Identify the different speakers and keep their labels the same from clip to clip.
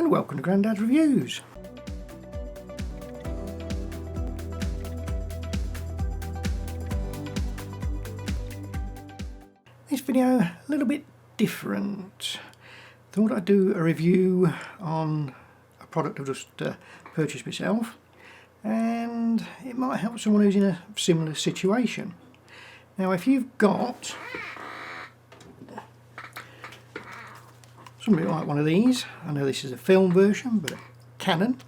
Speaker 1: and welcome to Grandad's Reviews. This video a little bit different. Thought I'd do a review on a product I've just purchased myself, and it might help someone who's in a similar situation. Now if you've got something like one of these, I know this is a film version, but Canon,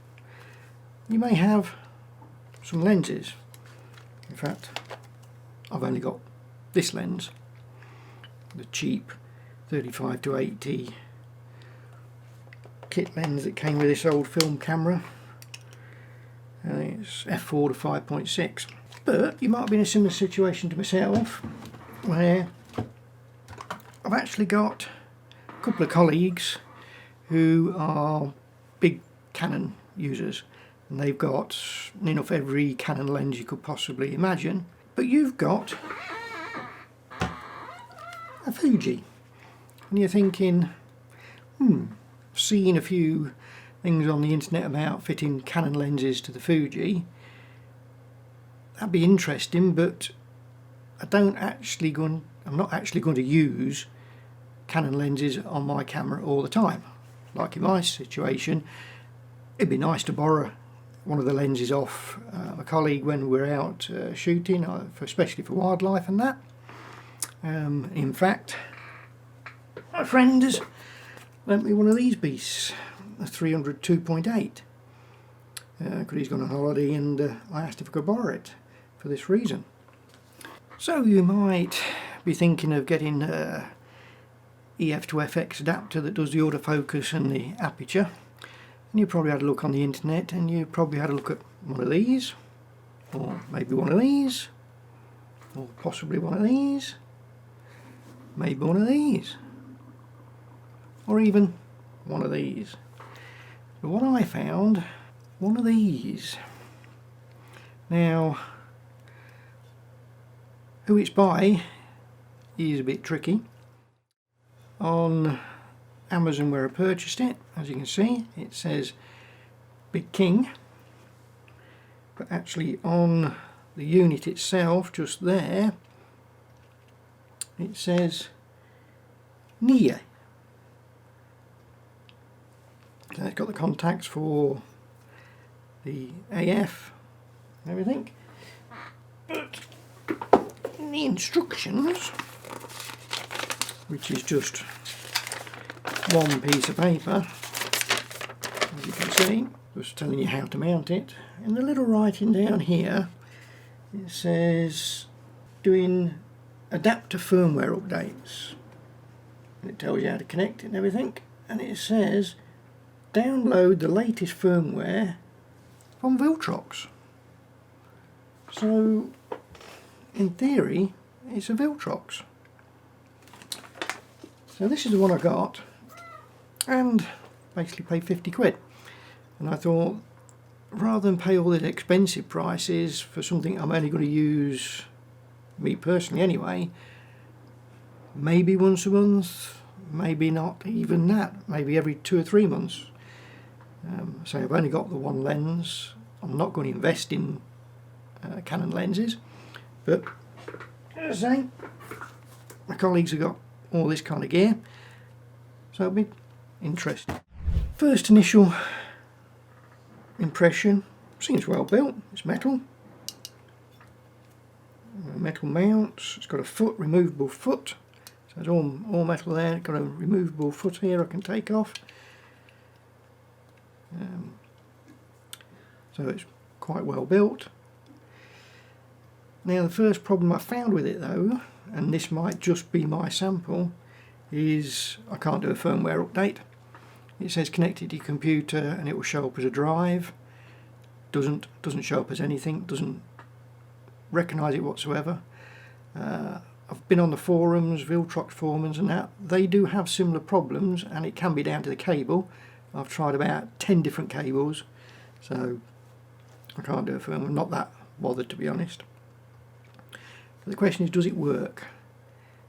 Speaker 1: you may have some lenses. In fact, I've only got this lens, the cheap 35 to 80 kit lens that came with this old film camera. It's f4 to 5.6. But you might be in a similar situation to myself, where I've actually got a couple of colleagues who are big Canon users, and they've got enough every Canon lens you could possibly imagine. But you've got a Fuji, and you're thinking, seen a few things on the internet about fitting Canon lenses to the Fuji. That'd be interesting, but I'm not actually going to use Canon lenses on my camera all the time. Like in my situation, it'd be nice to borrow one of the lenses off a colleague when we're out shooting, especially for wildlife and that. In fact, my friend has lent me one of these beasts, a 300 2.8, because he's gone on holiday, and I asked if I could borrow it for this reason. So you might be thinking of getting EF to FX adapter that does the autofocus and the aperture, and you probably had a look on the internet, and you probably had a look at one of these, or maybe one of these, or possibly one of these, maybe one of these, or even one of these. But what I found, one of these. Now, who it's by is a bit tricky. On Amazon where I purchased it, as you can see, it says Big King, but actually on the unit itself, just there, it says Nia. So it's got the contacts for the AF and everything, but in the instructions, which is just one piece of paper, as you can see, just telling you how to mount it. In the little writing down here, it says doing adapter firmware updates, and it tells you how to connect it and everything, and it says download the latest firmware from Viltrox. So in theory it's a Viltrox. So this is the one I got, and basically paid 50 quid, and I thought, rather than pay all these expensive prices for something I'm only going to use, me personally anyway, maybe once a month, maybe not even that, maybe every 2 or 3 months. So I've only got the one lens. I'm not going to invest in Canon lenses, but as I say, my colleagues have got all this kind of gear, so it'll be interesting. First initial impression, seems well built. It's metal, metal mounts. It's got a foot, removable foot, so it's all metal there. It's got a removable foot here I can take off. So it's quite well built. Now the first problem I found with it though, and this might just be my sample, is I can't do a firmware update. It says connect it to your computer and it will show up as a drive. Doesn't show up as anything, doesn't recognise it whatsoever. I've been on the forums, Viltrox forums and that, they do have similar problems, and it can be down to the cable. I've tried about 10 different cables, so I can't do a firmware. I'm not that bothered, to be honest. But the question is, does it work?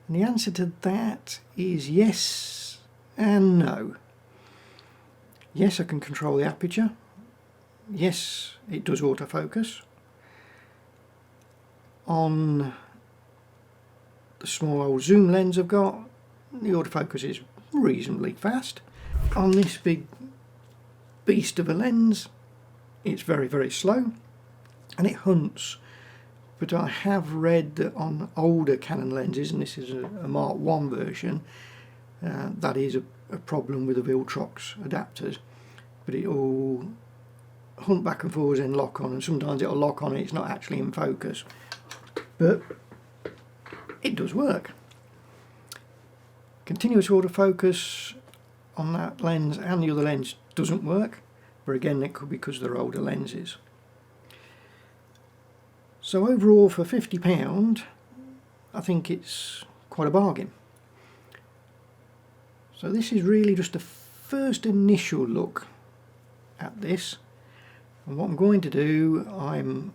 Speaker 1: And the answer to that is yes and no. Yes, I can control the aperture. Yes, it does autofocus. On the small old zoom lens I've got, the autofocus is reasonably fast. On this big beast of a lens, it's very, very slow, and it hunts. But I have read that on older Canon lenses, and this is a Mark 1 version, that is a problem with the Viltrox adapters. But it'll hunt back and forwards and lock on, and sometimes it'll lock on and it's not actually in focus. But it does work. Continuous autofocus on that lens and the other lens doesn't work, but again it could be because they're older lenses. So overall, for £50 I think it's quite a bargain. So this is really just a first initial look at this, and what I'm going to do, I'm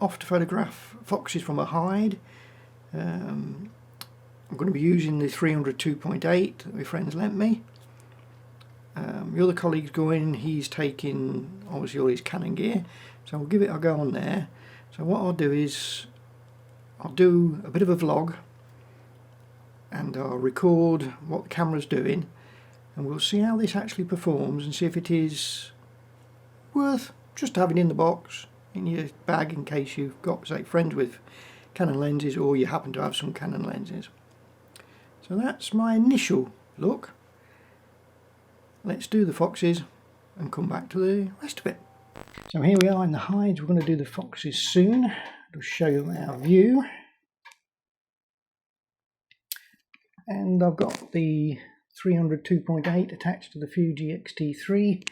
Speaker 1: off to photograph foxes from a hide. I'm going to be using the 300 2.8 that my friends lent me. The other colleague's going, he's taking obviously all his Canon gear, so I'll give it a go on there. So what I'll do is I'll do a bit of a vlog and I'll record what the camera's doing, and we'll see how this actually performs and see if it is worth just having in the box in your bag in case you've got, say, friends with Canon lenses or you happen to have some Canon lenses. So that's my initial look. Let's do the foxes and come back to the rest of it. So here we are in the hides. We're going to do the foxes soon. I'll show you our view. And I've got the 300 2.8 attached to the Fuji X-T3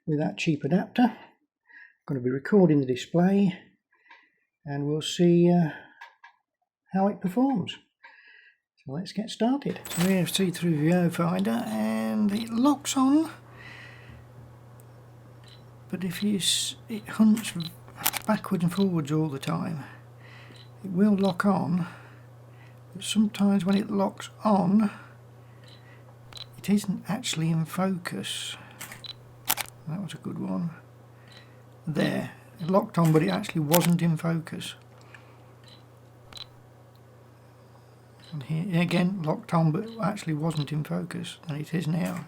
Speaker 1: with that cheap adapter. I'm going to be recording the display and we'll see how it performs. So let's get started. So here's see-through viewfinder and it locks on, but if it hunts backwards and forwards all the time. It will lock on, but sometimes when it locks on it isn't actually in focus. That was a good one. There, it locked on but it actually wasn't in focus. And here again, locked on but actually wasn't in focus, and it is now.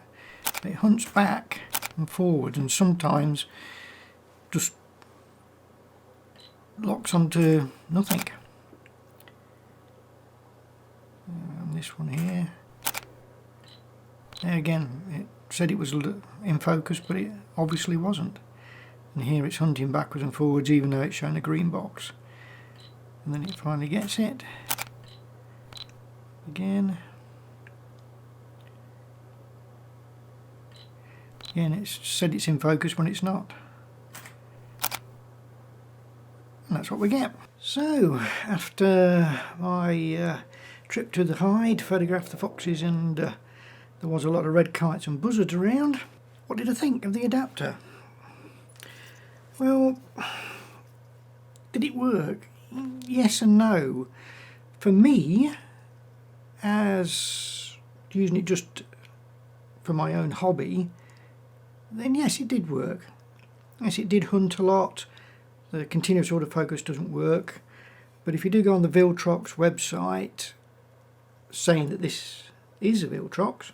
Speaker 1: It hunts back and forward and sometimes just locks onto nothing. And this one here. There again, it said it was in focus but it obviously wasn't. And here it's hunting backwards and forwards even though it's showing a green box. And then it finally gets it. Again. Again, it's said it's in focus when it's not. And that's what we get. So, after my trip to the hide, photographed the foxes, and there was a lot of red kites and buzzards around, what did I think of the adapter? Well, did it work? Yes and no. For me, as using it just for my own hobby, then yes, it did work. Yes, it did hunt a lot. The continuous autofocus doesn't work, but if you do go on the Viltrox website saying that this is a Viltrox,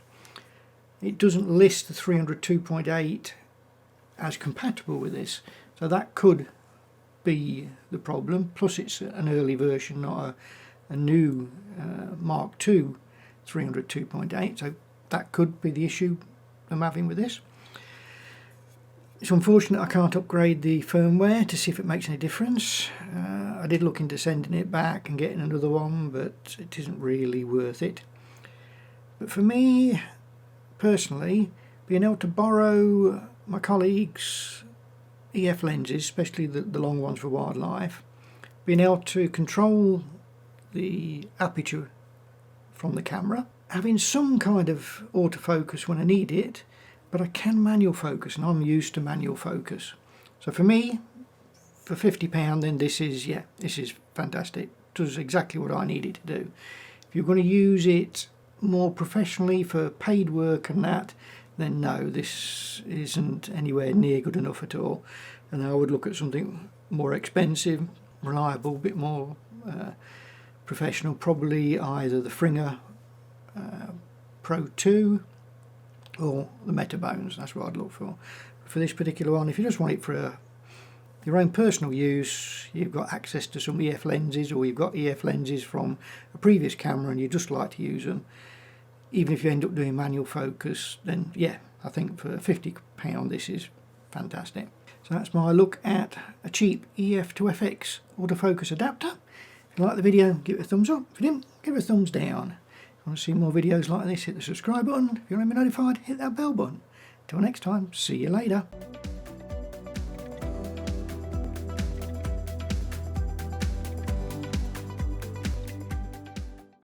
Speaker 1: it doesn't list the 300 2.8 as compatible with this, so that could be the problem. Plus it's an early version, not a new Mark 2 300 2.8, so that could be the issue I'm having with this. It's unfortunate I can't upgrade the firmware to see if it makes any difference. I did look into sending it back and getting another one, but it isn't really worth it. But for me personally, being able to borrow my colleagues' EF lenses, especially the long ones for wildlife, being able to control the aperture from the camera, having some kind of autofocus when I need it, but I can manual focus, and I'm used to manual focus. So for me, for £50, then this is fantastic. It does exactly what I need it to do. If you're going to use it more professionally for paid work and that, then no, this isn't anywhere near good enough at all. And I would look at something more expensive, reliable, a bit more professional, probably either the Fringer Pro 2 or the Metabones. That's what I'd look for. For this particular one, if you just want it for your own personal use, you've got access to some EF lenses, or you've got EF lenses from a previous camera and you just like to use them, even if you end up doing manual focus, then yeah, I think for £50 this is fantastic. So that's my look at a cheap EF to FX autofocus adapter. If you like the video, give it a thumbs up. If you didn't, give it a thumbs down. If you want to see more videos like this, hit the subscribe button. If you want to be notified, hit that bell button. Till next time, see you later.